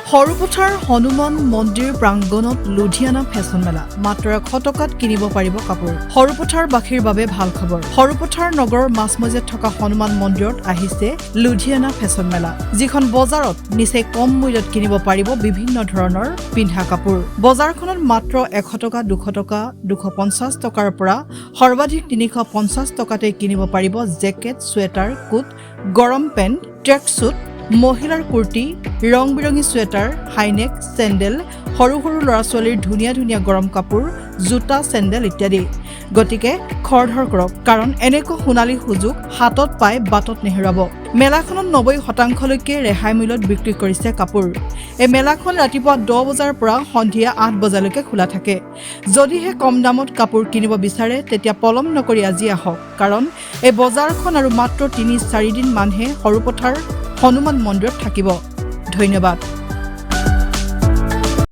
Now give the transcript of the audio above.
সৰুপথাৰ হনুমান মন্দিৰ প্ৰাংগণত লুধিয়ানা ফেশ্বন মেলা মাত্ৰ 100 টকাত কিনিব পাৰিব কাপোৰ সৰুপথাৰ বাখীৰ বাবে ভাল খবৰ সৰুপথাৰ নগৰৰ মাছমজিয়াত থকা হনুমান মন্দিৰত আহিছে লুধিয়ানা ফেশ্বন মেলা যিখন বজাৰত নিচে কম মূল্যত কিনিব পাৰিব বিভিন্ন ধৰণৰ পিন্ধা কাপোৰ বজাৰখনত মাত্ৰ 100 টকা 200 টকা 250 টকাৰ পৰা সৰ্বাধিক 350 টকাতে কিনিব পাৰিব জেকেট সোৱেটাৰ কোট গৰম পেন্ট ট্ৰেক সুট মহিলাৰ কুৰ্তি ৰং বিৰঙী সোৱেটাৰ হাইনেক চেন্ডেল সৰু সৰু ল'ৰা ছোৱালীৰ ধুনীয়া ধুনীয়া গৰম কাপোৰ জোতা চেন্ডেল ইত্যাদি গতিকে খৰধৰ কৰক কাৰণ এনেকৈ সোণালী সুযোগ হাতত পাই বাটত নেহেৰাব মেলাখনত 90% লৈকে ৰেহাই মূল্যত বিক্ৰী কৰিছে কাপোৰ এই মেলাখন ৰাতিপুৱা 10 বজাৰ পৰা সন্ধিয়া 8 বজালৈকে খোলা থাকে যদিহে কম দামত কাপোৰ কিনিব বিচাৰে তেতিয়া পলম নকৰি আজি আহক কাৰণ এই বজাৰখন আৰু মাত্ৰ 3-4 দিন মানহে সৰুপথাৰ হনুমান মন্দিৰত থাকিব ধন্যবাদ